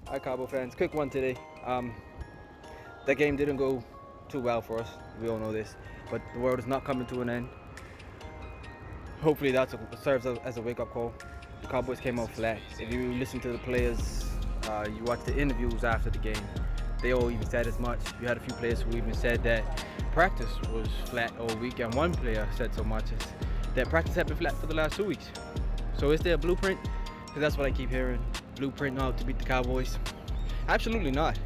Hi, Cowboy fans. Quick one today. That game didn't go too well for us. We all know this, but the world is not coming to an end. Hopefully, serves as a wake-up call. The Cowboys came out flat. If you listen to the players, you watch the interviews after the game, they all even said as much. You had a few players who even said that practice was flat all week, and one player said so much as that practice had been flat for the last 2 weeks. So is there a blueprint? Because that's what I keep hearing. Blueprint out to beat the Cowboys. Absolutely not.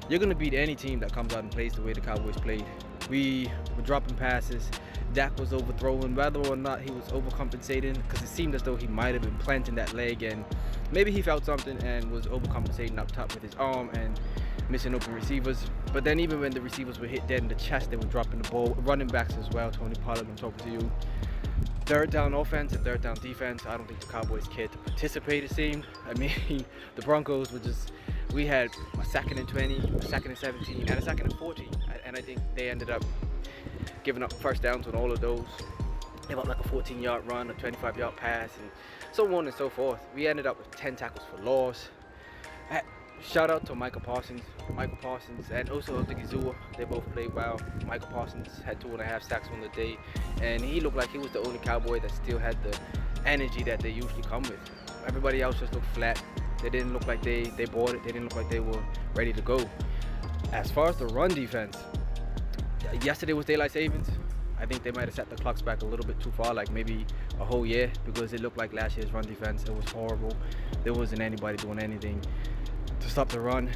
You're going to beat any team that comes out and plays the way the Cowboys played. We were dropping passes. Dak was overthrowing, whether or not he was overcompensating, because it seemed as though he might have been planting that leg, and maybe he felt something and was overcompensating up top with his arm and missing open receivers. But then even when the receivers were hit dead in the chest, they were dropping the ball. Running backs as well. Tony Pollard, I'm talking to you. Third down offense and third down defense, I don't think the Cowboys cared to participate, it seemed. I mean, the Broncos were just, we had a second and 20, a second and 17, and a second and 14. And I think they ended up giving up first downs on all of those. They got like a 14-yard run, a 25-yard pass, and so on and so forth. We ended up with 10 tackles for loss. Shout out to Michael Parsons, and also Odigizua. They both played well. Michael Parsons had 2.5 sacks on the day, and he looked like he was the only Cowboy that still had the energy that they usually come with. Everybody else just looked flat. They didn't look like they bought it. They didn't look like they were ready to go. As far as the run defense, yesterday was daylight savings. I think they might have set the clocks back a little bit too far, like maybe a whole year, because it looked like last year's run defense. It was horrible. There wasn't anybody doing anything to stop the run,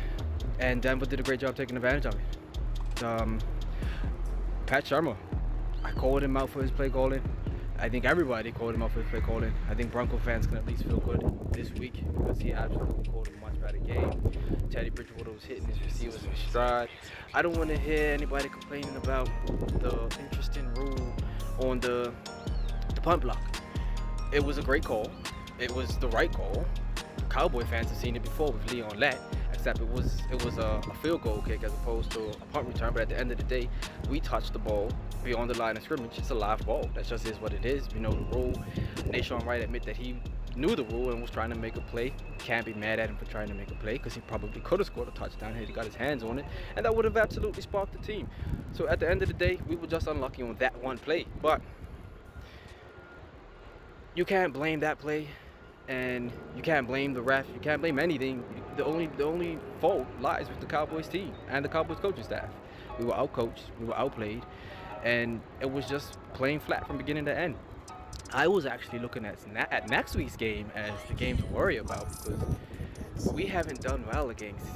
and Denver did a great job taking advantage of it. Pat Shermer, I called him out for his play calling. I think everybody called him out for his play calling. I think Bronco fans can at least feel good this week because he absolutely called a much better game. Teddy Bridgewater was hitting his receivers in stride. I don't want to hear anybody complaining about the interesting rule on the punt block. It was a great call. It was the right call. Cowboy fans have seen it before with Leon Lett, except it was a field goal kick as opposed to a punt return. But at the end of the day, we touched the ball beyond the line of scrimmage. It's a live ball. That just is what it is. We know the rule. Nashawn Wright admit that he knew the rule and was trying to make a play. Can't be mad at him for trying to make a play because he probably could have scored a touchdown had he got his hands on it, and that would have absolutely sparked the team. So at the end of the day, we were just unlucky on that one play. But you can't blame that play. And you can't blame the ref. You can't blame anything. The only fault lies with the Cowboys team and the Cowboys coaching staff. We were outcoached. We were outplayed, and it was just plain flat from beginning to end. I was actually looking at next week's game as the game to worry about because we haven't done well against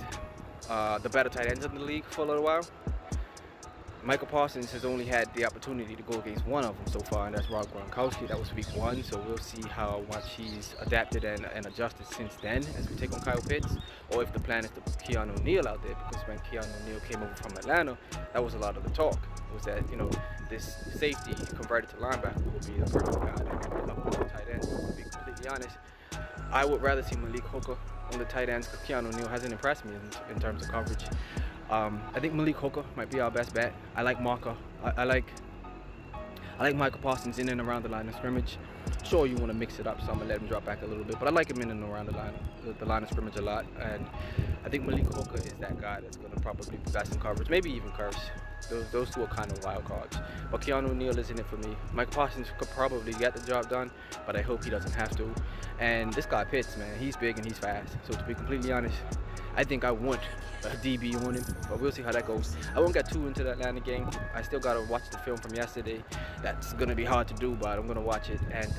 the better tight ends in the league for a little while. Michael Parsons has only had the opportunity to go against one of them so far, and that's Rob Gronkowski. That was week 1, so we'll see how much he's adapted and adjusted since then as we take on Kyle Pitts, or if the plan is to put Keanu O'Neal out there, because when Keanu O'Neal came over from Atlanta, that was a lot of the talk, was that, this safety converted to linebacker would be the perfect guy to cover the tight ends. To be completely honest, I would rather see Malik Hooker on the tight ends because Keanu O'Neal hasn't impressed me in terms of coverage. I think Malik Hooker might be our best bet. I like Marker. I like Michael Parsons in and around the line of scrimmage. Sure, you want to mix it up some and let him drop back a little bit, but I like him in and around the line of scrimmage a lot. And I think Malik Hooker is that guy that's going to probably be best in coverage, maybe even Curse. Those two are kind of wild cards. But Keanu O'Neal is in it for me. Michael Parsons could probably get the job done, but I hope he doesn't have to. And this guy Pitts, man, he's big and he's fast. So to be completely honest, I think I want a DB on him, but we'll see how that goes. I won't get too into that Atlanta game. I still got to watch the film from yesterday. That's going to be hard to do, but I'm going to watch it, and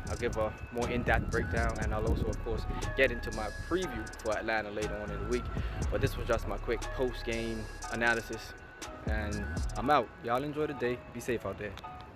I'll give a more in-depth breakdown, and I'll also, of course, get into my preview for Atlanta later on in the week. But this was just my quick post-game analysis, and I'm out. Y'all enjoy the day. Be safe out there.